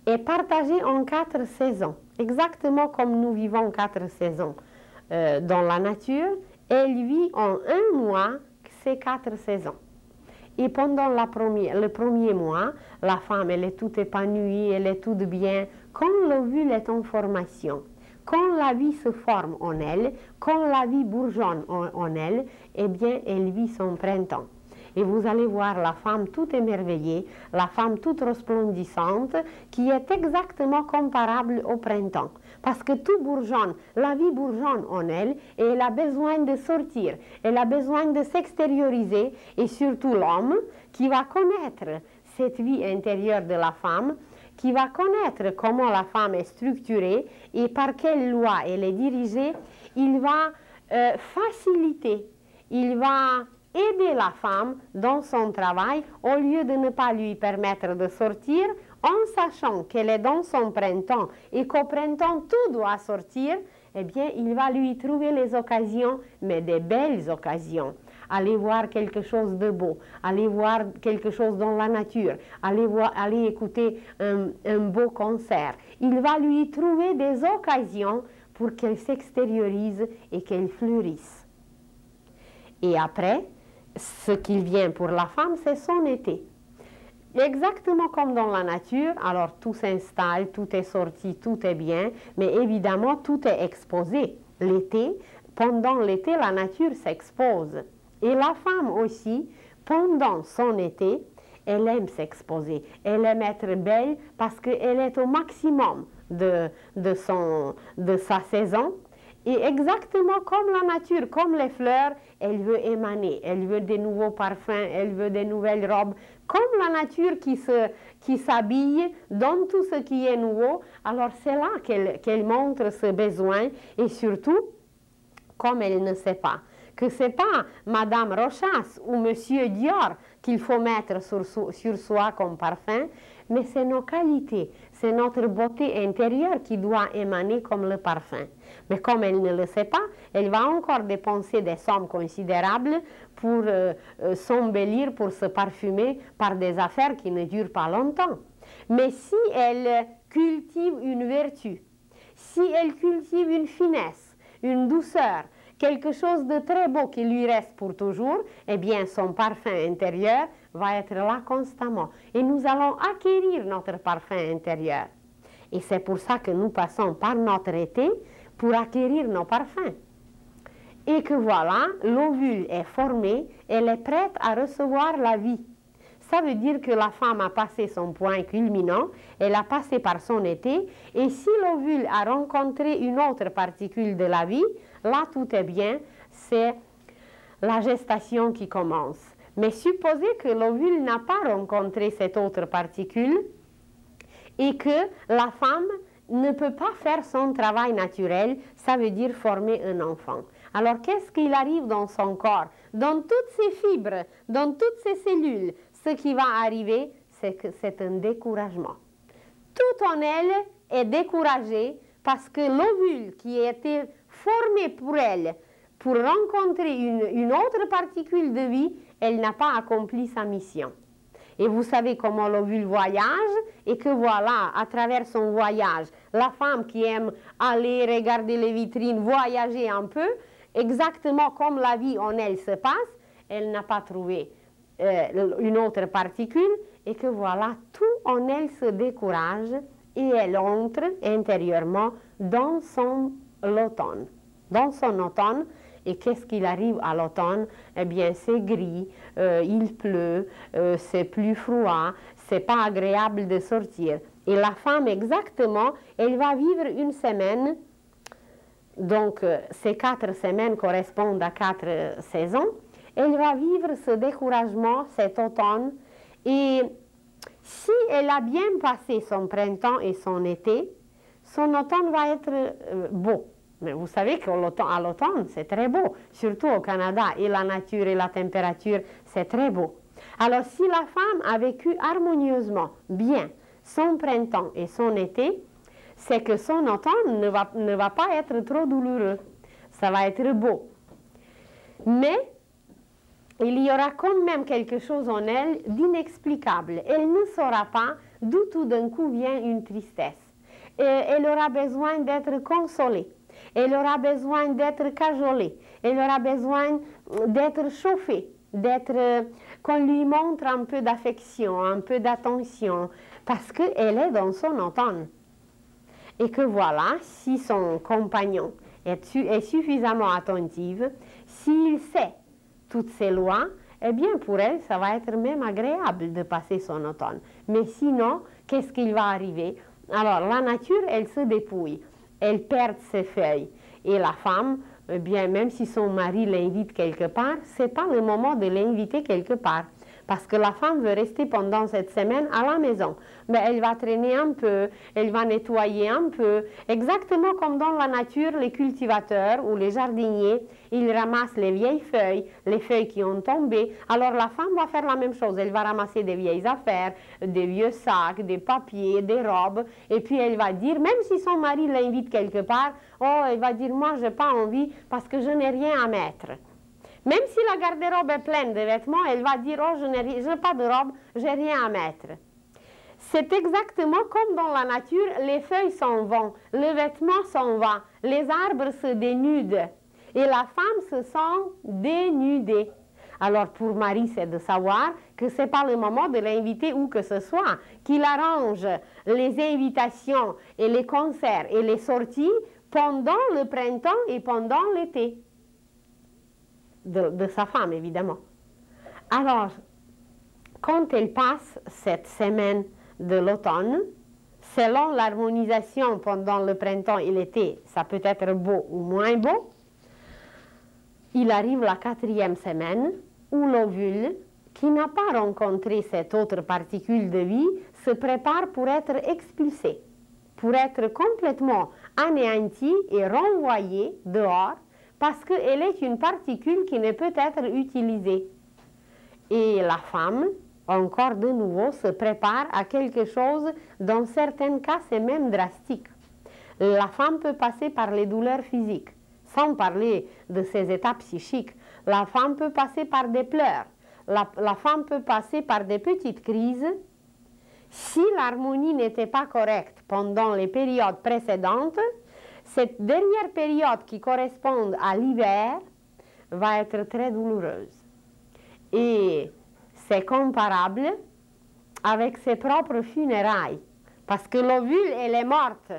est partagé en 4 saisons, exactement comme nous vivons 4 saisons dans la nature. Elle vit en un mois ces 4 saisons. Et pendant le premier mois, la femme, elle est toute épanouie, elle est toute bien. Quand l'ovule est en formation, quand la vie se forme en elle, quand la vie bourgeonne en elle, eh bien, elle vit son printemps. Et vous allez voir la femme toute émerveillée, la femme toute resplendissante, qui est exactement comparable au printemps. Parce que tout bourgeonne, la vie bourgeonne en elle, et elle a besoin de sortir, elle a besoin de s'extérioriser, et surtout l'homme qui va connaître cette vie intérieure de la femme, qui va connaître comment la femme est structurée et par quelle loi elle est dirigée, il va faciliter, il va aider la femme dans son travail au lieu de ne pas lui permettre de sortir, en sachant qu'elle est dans son printemps et qu'au printemps tout doit sortir. Eh bien, il va lui trouver les occasions, mais des belles occasions. Aller voir quelque chose de beau, aller voir quelque chose dans la nature, aller écouter un beau concert. Il va lui trouver des occasions pour qu'elle s'extériorise et qu'elle fleurisse. Et après, ce qui vient pour la femme, c'est son été. Exactement comme dans la nature, alors tout s'installe, tout est sorti, tout est bien, mais évidemment tout est exposé. L'été, pendant l'été, la nature s'expose. Et la femme aussi, pendant son été, elle aime s'exposer, elle aime être belle parce qu'elle est au maximum de sa saison. Et exactement comme la nature, comme les fleurs, elle veut émaner, elle veut des nouveaux parfums, elle veut des nouvelles robes. Comme la nature qui s'habille, donne tout ce qui est nouveau, alors c'est là qu'elle montre ce besoin. Et surtout, comme elle ne sait pas que ce n'est pas Madame Rochas ou Monsieur Dior qu'il faut mettre sur soi comme parfum, mais c'est nos qualités, c'est notre beauté intérieure qui doit émaner comme le parfum. Mais comme elle ne le sait pas, elle va encore dépenser des sommes considérables pour s'embellir, pour se parfumer par des affaires qui ne durent pas longtemps. Mais si elle cultive une vertu, si elle cultive une finesse, une douceur, quelque chose de très beau qui lui reste pour toujours, eh bien son parfum intérieur va être là constamment. Et nous allons acquérir notre parfum intérieur. Et c'est pour ça que nous passons par notre été pour acquérir nos parfums. Et que voilà, l'ovule est formé, elle est prête à recevoir la vie. Ça veut dire que la femme a passé son point culminant, elle a passé par son été, et si l'ovule a rencontré une autre particule de la vie, là tout est bien, c'est la gestation qui commence. Mais supposez que l'ovule n'a pas rencontré cette autre particule et que la femme ne peut pas faire son travail naturel, ça veut dire former un enfant. Alors qu'est-ce qu'il arrive dans son corps, dans toutes ses fibres, dans toutes ses cellules? Ce qui va arriver, c'est que c'est un découragement. Tout en elle est découragé parce que l'ovule qui a été formé pour elle, pour rencontrer une autre particule de vie, elle n'a pas accompli sa mission. Et vous savez comment l'ovule voyage, et que voilà, à travers son voyage, la femme qui aime aller regarder les vitrines, voyager un peu, exactement comme la vie en elle se passe, elle n'a pas trouvé une autre particule, et que voilà, tout en elle se décourage, et elle entre intérieurement dans son automne. Dans son automne. Et qu'est-ce qu'il arrive à l'automne? Eh bien, c'est gris, il pleut, c'est plus froid, c'est pas agréable de sortir. Et la femme, exactement, elle va vivre une semaine donc ces 4 semaines correspondent à 4 saisons, elle va vivre ce découragement cet automne. Et si elle a bien passé son printemps et son été, son automne va être beau. Mais vous savez qu'à l'automne, c'est très beau, surtout au Canada, et la nature et la température, c'est très beau. Alors si la femme a vécu harmonieusement, bien, son printemps et son été, c'est que son automne ne va pas être trop douloureux. Ça va être beau. Mais il y aura quand même quelque chose en elle d'inexplicable. Elle ne saura pas d'où tout d'un coup vient une tristesse. Et elle aura besoin d'être consolée. Elle aura besoin d'être cajolée. Elle aura besoin d'être chauffée, qu'on lui montre un peu d'affection, un peu d'attention, parce qu'elle est dans son automne. Et que voilà, si son compagnon est suffisamment attentif, s'il sait toutes ces lois, eh bien pour elle, ça va être même agréable de passer son automne. Mais sinon, qu'est-ce qu'il va arriver? Alors, la nature, elle se dépouille, elle perd ses feuilles. Et la femme, eh bien, même si son mari l'invite quelque part, ce n'est pas le moment de l'inviter quelque part. Parce que la femme veut rester pendant cette semaine à la maison. Mais elle va traîner un peu, elle va nettoyer un peu. Exactement comme dans la nature, les cultivateurs ou les jardiniers, ils ramassent les vieilles feuilles, les feuilles qui ont tombé. Alors la femme va faire la même chose. Elle va ramasser des vieilles affaires, des vieux sacs, des papiers, des robes. Et puis elle va dire, même si son mari l'invite quelque part, oh, elle va dire, moi, je n'ai pas envie parce que je n'ai rien à mettre. Même si la garde-robe est pleine de vêtements, elle va dire, oh, je n'ai pas de robe, j'ai rien à mettre. C'est exactement comme dans la nature, les feuilles s'en vont, les vêtements s'en vont, les arbres se dénudent et la femme se sent dénudée. Alors pour Marie, c'est de savoir que ce n'est pas le moment de l'inviter où que ce soit, qu'il arrange les invitations et les concerts et les sorties pendant le printemps et pendant l'été. De sa femme, évidemment. Alors, quand elle passe cette semaine de l'automne, selon l'harmonisation pendant le printemps et l'été, ça peut être beau ou moins beau, il arrive la 4e semaine où l'ovule, qui n'a pas rencontré cette autre particule de vie, se prépare pour être expulsé, pour être complètement anéanti et renvoyé dehors, parce qu'elle est une particule qui ne peut être utilisée. Et la femme, encore de nouveau, se prépare à quelque chose, dans certains cas, c'est même drastique. La femme peut passer par les douleurs physiques, sans parler de ses états psychiques. La femme peut passer par des pleurs. La femme peut passer par des petites crises. Si l'harmonie n'était pas correcte pendant les périodes précédentes, cette dernière période qui correspond à l'hiver va être très douloureuse. Et c'est comparable avec ses propres funérailles. Parce que l'ovule, elle est morte.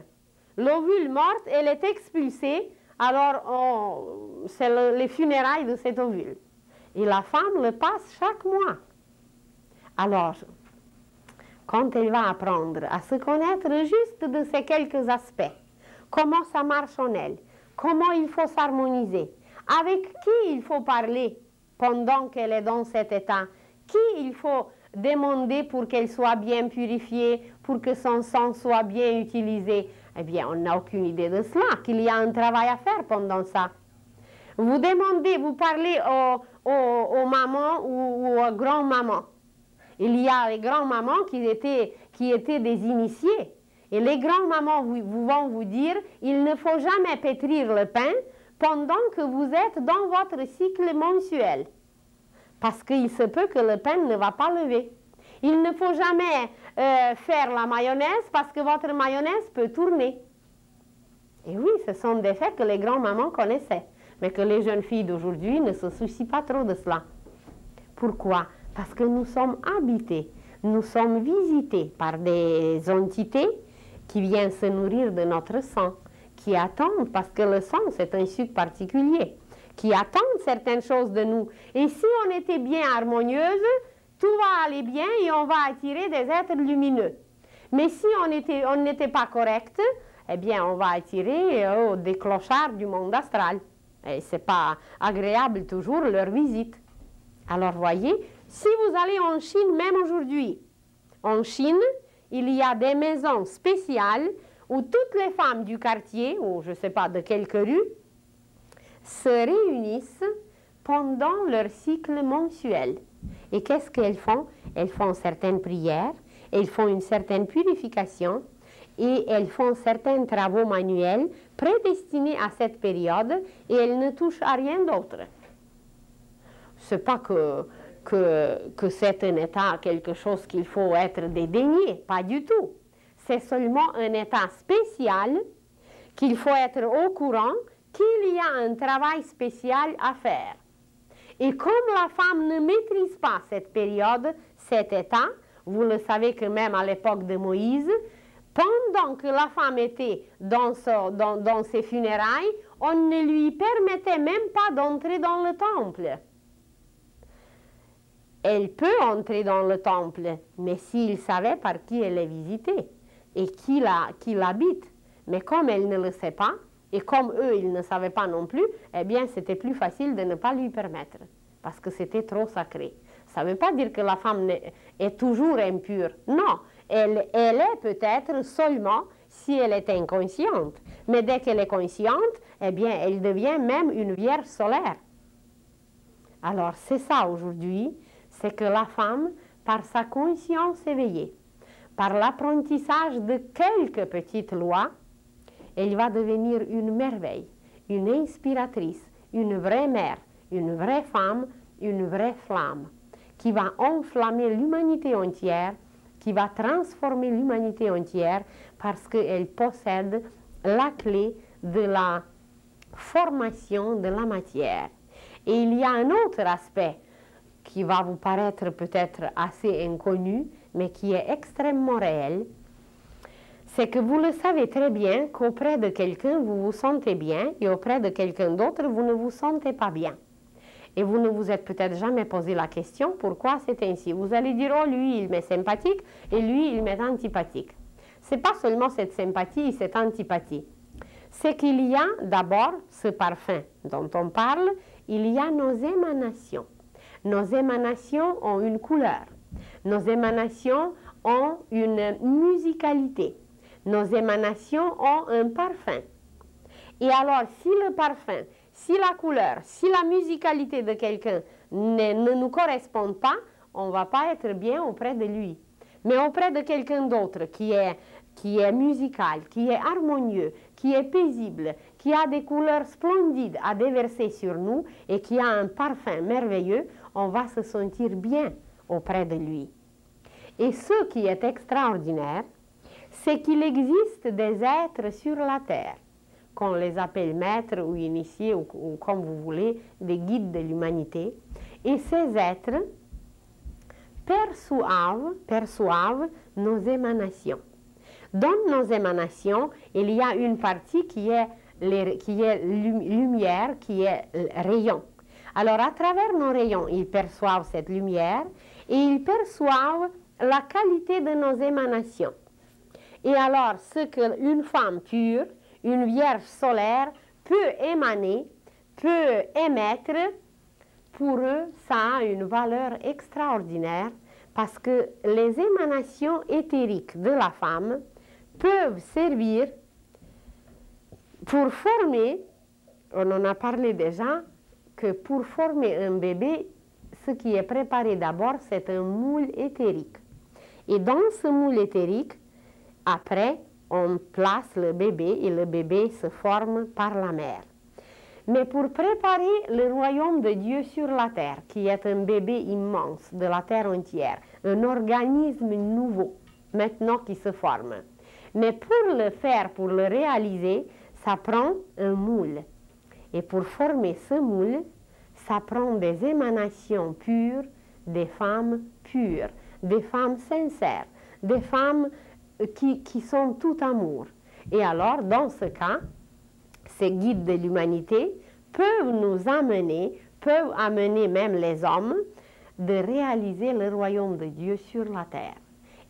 L'ovule morte, elle est expulsée, alors c'est les funérailles de cet ovule. Et la femme le passe chaque mois. Alors, quand elle va apprendre à se connaître juste de ces quelques aspects, comment ça marche en elle, comment il faut s'harmoniser, avec qui il faut parler pendant qu'elle est dans cet état, qui il faut demander pour qu'elle soit bien purifiée, pour que son sang soit bien utilisé. Eh bien, on n'a aucune idée de cela, qu'il y a un travail à faire pendant ça. Vous demandez, vous parlez aux mamans ou aux grands-mamans. Il y a les grands-mamans qui étaient des initiés. Et les grands-mamans vont vous dire, il ne faut jamais pétrir le pain pendant que vous êtes dans votre cycle mensuel. Parce qu'il se peut que le pain ne va pas lever. Il ne faut jamais faire la mayonnaise parce que votre mayonnaise peut tourner. Et oui, ce sont des faits que les grands-mamans connaissaient, mais que les jeunes filles d'aujourd'hui ne se soucient pas trop de cela. Pourquoi? Parce que nous sommes habités, nous sommes visités par des entités qui viennent se nourrir de notre sang, qui attendent, parce que le sang c'est un sucre particulier, qui attendent certaines choses de nous. Et si on était bien harmonieuse, tout va aller bien et on va attirer des êtres lumineux. Mais si on n'était pas correct, eh bien, on va attirer des clochards du monde astral. Et ce n'est pas agréable toujours leur visite. Alors, voyez, si vous allez en Chine, même aujourd'hui, en Chine, il y a des maisons spéciales où toutes les femmes du quartier, ou je ne sais pas de quelque rue, se réunissent pendant leur cycle mensuel. Et qu'est-ce qu'elles font? Elles font certaines prières, elles font une certaine purification et elles font certains travaux manuels prédestinés à cette période et elles ne touchent à rien d'autre. Ce n'est pas que c'est un état, quelque chose qu'il faut être dédaigné, pas du tout. C'est seulement un état spécial qu'il faut être au courant qu'il y a un travail spécial à faire. Et comme la femme ne maîtrise pas cette période, cet état, vous le savez que même à l'époque de Moïse, pendant que la femme était dans ses funérailles, on ne lui permettait même pas d'entrer dans le temple. Elle peut entrer dans le temple, mais s'il savait par qui elle est visitée et qui l'habite. Mais comme elle ne le sait pas, et comme eux, ils ne savaient pas non plus, eh bien, c'était plus facile de ne pas lui permettre, parce que c'était trop sacré. Ça ne veut pas dire que la femme est toujours impure. Non, elle est peut-être seulement si elle est inconsciente. Mais dès qu'elle est consciente, eh bien, elle devient même une vierge solaire. Alors, c'est ça aujourd'hui, c'est que la femme, par sa conscience éveillée, par l'apprentissage de quelques petites lois, elle va devenir une merveille, une inspiratrice, une vraie mère, une vraie femme, une vraie flamme, qui va enflammer l'humanité entière, qui va transformer l'humanité entière parce qu'elle possède la clé de la formation de la matière. Et il y a un autre aspect qui va vous paraître peut-être assez inconnu, mais qui est extrêmement réel, c'est que vous le savez très bien qu'auprès de quelqu'un, vous vous sentez bien et auprès de quelqu'un d'autre, vous ne vous sentez pas bien. Et vous ne vous êtes peut-être jamais posé la question pourquoi c'est ainsi. Vous allez dire, oh, lui, il m'est sympathique et lui, il m'est antipathique. Ce n'est pas seulement cette sympathie et cette antipathie. C'est qu'il y a d'abord ce parfum dont on parle, il y a nos émanations. Nos émanations ont une couleur. Nos émanations ont une musicalité. Nos émanations ont un parfum. Et alors, si le parfum, si la couleur, si la musicalité de quelqu'un ne nous correspond pas, on ne va pas être bien auprès de lui. Mais auprès de quelqu'un d'autre qui est musical, qui est harmonieux, qui est paisible, qui a des couleurs splendides à déverser sur nous et qui a un parfum merveilleux, on va se sentir bien auprès de lui. Et ce qui est extraordinaire, c'est qu'il existe des êtres sur la terre, qu'on les appelle maîtres ou initiés ou comme vous voulez, des guides de l'humanité. Et ces êtres perçoivent nos émanations. Dans nos émanations, il y a une partie qui est lumière, qui est rayon. Alors, à travers nos rayons, ils perçoivent cette lumière et ils perçoivent la qualité de nos émanations. Et alors, ce qu'une femme pure, une vierge solaire, peut émaner, peut émettre, pour eux, ça a une valeur extraordinaire parce que les émanations éthériques de la femme peuvent servir pour former, on en a parlé déjà, que pour former un bébé, ce qui est préparé d'abord, c'est un moule éthérique. Et dans ce moule éthérique, après, on place le bébé et le bébé se forme par la mère. Mais pour préparer le royaume de Dieu sur la terre, qui est un bébé immense de la terre entière, un organisme nouveau, maintenant qui se forme. Mais pour le faire, pour le réaliser, ça prend un moule. Et pour former ce moule, ça prend des émanations pures, des femmes pures, des femmes sincères, des femmes qui sont tout amour. Et alors, dans ce cas, ces guides de l'humanité peuvent nous amener, peuvent amener même les hommes, de réaliser le royaume de Dieu sur la terre.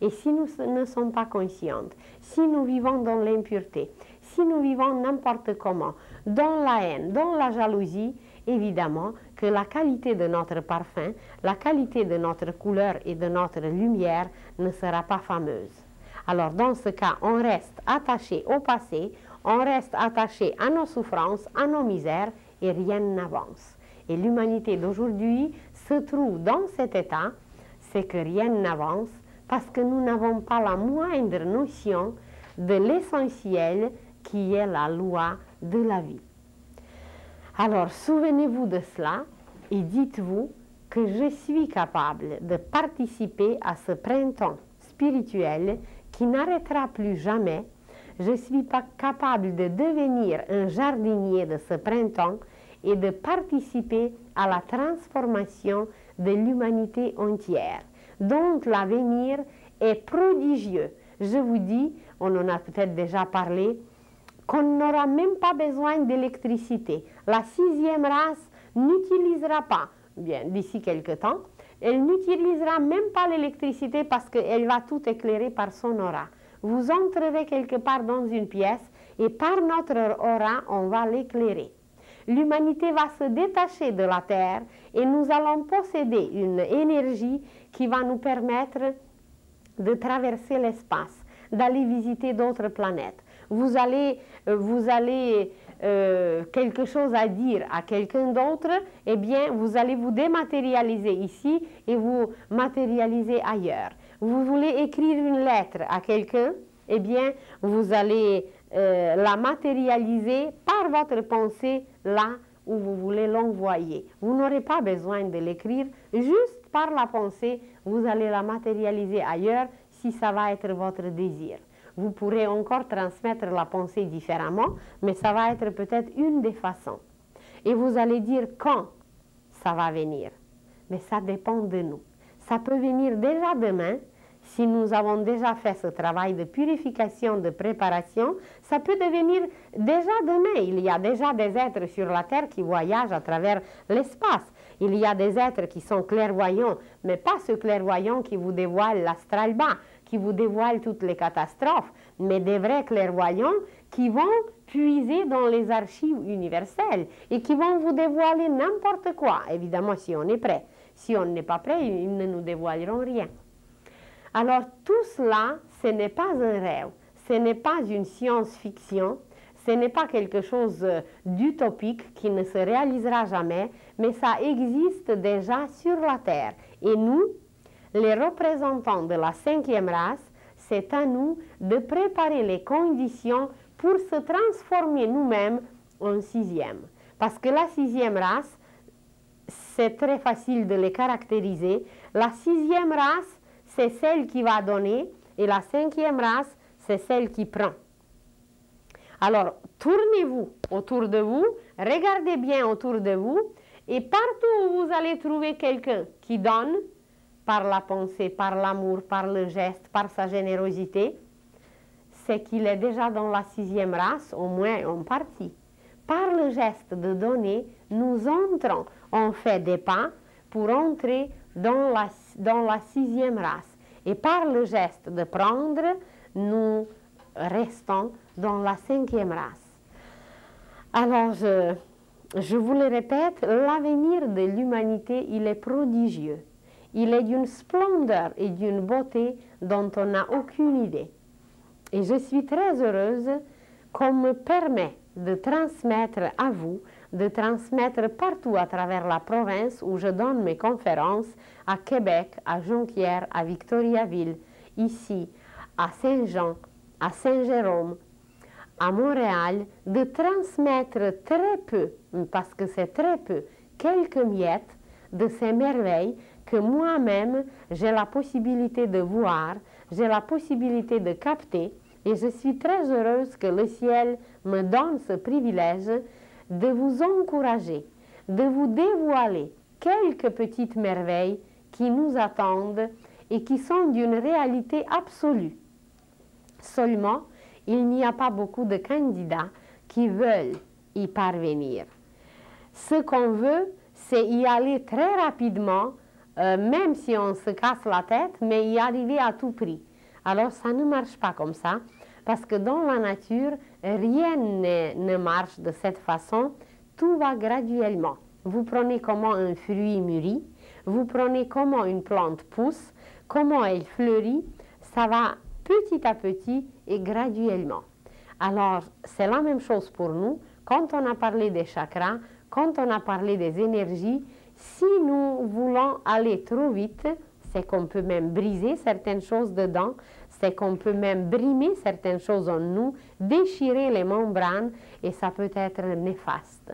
Et si nous ne sommes pas conscientes, si nous vivons dans l'impureté, si nous vivons n'importe comment, dans la haine, dans la jalousie, évidemment que la qualité de notre parfum, la qualité de notre couleur et de notre lumière ne sera pas fameuse. Alors dans ce cas, on reste attaché au passé, on reste attaché à nos souffrances, à nos misères et rien n'avance. Et l'humanité d'aujourd'hui se trouve dans cet état, c'est que rien n'avance parce que nous n'avons pas la moindre notion de l'essentiel qui est la loi de la vie. Alors, souvenez-vous de cela et dites-vous que je suis capable de participer à ce printemps spirituel qui n'arrêtera plus jamais. Je suis pas capable de devenir un jardinier de ce printemps et de participer à la transformation de l'humanité entière. Donc, l'avenir est prodigieux. Je vous dis, on en a peut-être déjà parlé, qu'on n'aura même pas besoin d'électricité. La 6e race n'utilisera pas, bien d'ici quelque temps, elle n'utilisera même pas l'électricité parce qu'elle va tout éclairer par son aura. Vous entrerez quelque part dans une pièce et par notre aura, on va l'éclairer. L'humanité va se détacher de la Terre et nous allons posséder une énergie qui va nous permettre de traverser l'espace, d'aller visiter d'autres planètes. Vous allez quelque chose à dire à quelqu'un d'autre, eh bien, vous allez vous dématérialiser ici et vous matérialiser ailleurs. Vous voulez écrire une lettre à quelqu'un, eh bien, vous allez la matérialiser par votre pensée là où vous voulez l'envoyer. Vous n'aurez pas besoin de l'écrire, juste par la pensée, vous allez la matérialiser ailleurs si ça va être votre désir. Vous pourrez encore transmettre la pensée différemment, mais ça va être peut-être une des façons. Et vous allez dire quand ça va venir. Mais ça dépend de nous. Ça peut venir déjà demain, si nous avons déjà fait ce travail de purification, de préparation, ça peut devenir déjà demain. Il y a déjà des êtres sur la Terre qui voyagent à travers l'espace. Il y a des êtres qui sont clairvoyants, mais pas ce clairvoyant qui vous dévoile l'astral bas, qui vous dévoile toutes les catastrophes, mais des vrais clairvoyants qui vont puiser dans les archives universelles et qui vont vous dévoiler n'importe quoi, évidemment si on est prêt. Si on n'est pas prêt, ils ne nous dévoileront rien. Alors tout cela, ce n'est pas un rêve, ce n'est pas une science-fiction, ce n'est pas quelque chose d'utopique qui ne se réalisera jamais, mais ça existe déjà sur la Terre. Et nous, les représentants de la 5e race, c'est à nous de préparer les conditions pour se transformer nous-mêmes en 6e. Parce que la 6e race, c'est très facile de les caractériser. La 6e race, c'est celle qui va donner, et la 5e race, c'est celle qui prend. Alors, tournez-vous autour de vous, regardez bien autour de vous, et partout où vous allez trouver quelqu'un qui donne, par la pensée, par l'amour, par le geste, par sa générosité, c'est qu'il est déjà dans la 6e race, au moins en partie. Par le geste de donner, nous entrons, on fait des pas pour entrer dans la 6e race. Et par le geste de prendre, nous restons dans la 5e race. Alors, je vous le répète, l'avenir de l'humanité, il est prodigieux. Il est d'une splendeur et d'une beauté dont on n'a aucune idée. Et je suis très heureuse qu'on me permet de transmettre à vous, de transmettre partout à travers la province où je donne mes conférences, à Québec, à Jonquière, à Victoriaville, ici, à Saint-Jean, à Saint-Jérôme, à Montréal, de transmettre très peu, parce que c'est très peu, quelques miettes de ces merveilles que moi-même j'ai la possibilité de voir, j'ai la possibilité de capter, et je suis très heureuse que le ciel me donne ce privilège de vous encourager, de vous dévoiler quelques petites merveilles qui nous attendent et qui sont d'une réalité absolue. Seulement, il n'y a pas beaucoup de candidats qui veulent y parvenir. Ce qu'on veut, c'est y aller très rapidement, même si on se casse la tête, mais y arriver à tout prix. Alors, ça ne marche pas comme ça, parce que dans la nature, rien ne marche de cette façon, tout va graduellement. Vous prenez comment un fruit mûrit, vous prenez comment une plante pousse, comment elle fleurit, ça va petit à petit et graduellement. Alors, c'est la même chose pour nous. Quand on a parlé des chakras, quand on a parlé des énergies, si nous voulons aller trop vite, c'est qu'on peut même briser certaines choses dedans, c'est qu'on peut même brimer certaines choses en nous, déchirer les membranes et ça peut être néfaste.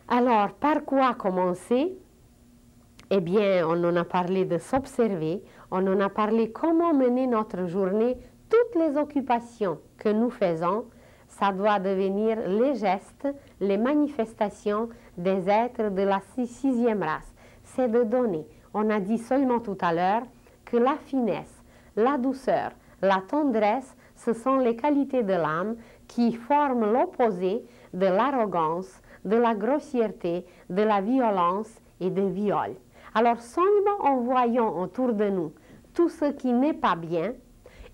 Alors, par quoi commencer? Eh bien, on en a parlé de s'observer, on en a parlé comment mener notre journée, toutes les occupations que nous faisons, ça doit devenir les gestes, les manifestations des êtres de la sixième race. C'est de donner. On a dit seulement tout à l'heure que la finesse, la douceur, la tendresse, ce sont les qualités de l'âme qui forment l'opposé de l'arrogance, de la grossièreté, de la violence et du viol. Alors seulement en voyant autour de nous tout ce qui n'est pas bien,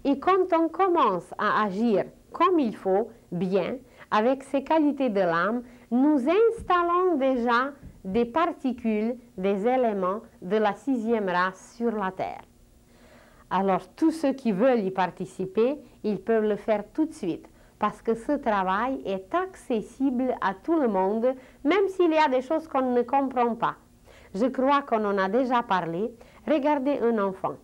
et quand on commence à agir comme il faut, bien, avec ces qualités de l'âme, nous installons déjà des particules, des éléments de la sixième race sur la Terre. Alors tous ceux qui veulent y participer, ils peuvent le faire tout de suite, parce que ce travail est accessible à tout le monde, même s'il y a des choses qu'on ne comprend pas. Je crois qu'on en a déjà parlé. Regardez un enfant,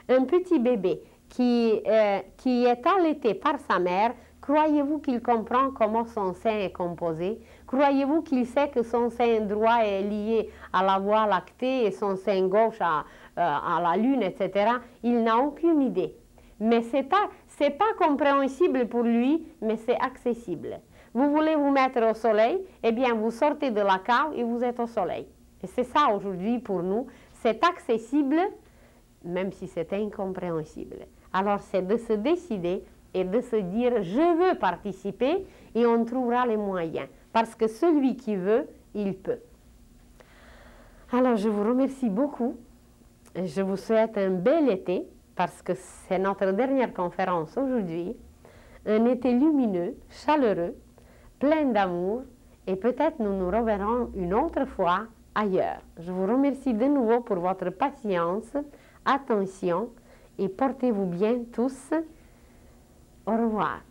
un petit bébé qui est allaité par sa mère. Croyez-vous qu'il comprend comment son sein est composé? Croyez-vous qu'il sait que son sein droit est lié à la voie lactée et son sein gauche à la lune, etc. Il n'a aucune idée. Mais ce n'est pas compréhensible pour lui, mais c'est accessible. Vous voulez vous mettre au soleil, eh bien vous sortez de la cave et vous êtes au soleil. Et c'est ça aujourd'hui pour nous, c'est accessible, même si c'est incompréhensible. Alors c'est de se décider et de se dire « je veux participer » et on trouvera les moyens. Parce que celui qui veut, il peut. Alors je vous remercie beaucoup. Je vous souhaite un bel été, parce que c'est notre dernière conférence aujourd'hui. Un été lumineux, chaleureux, plein d'amour, et peut-être nous nous reverrons une autre fois ailleurs. Je vous remercie de nouveau pour votre patience, attention, et portez-vous bien tous. Au revoir.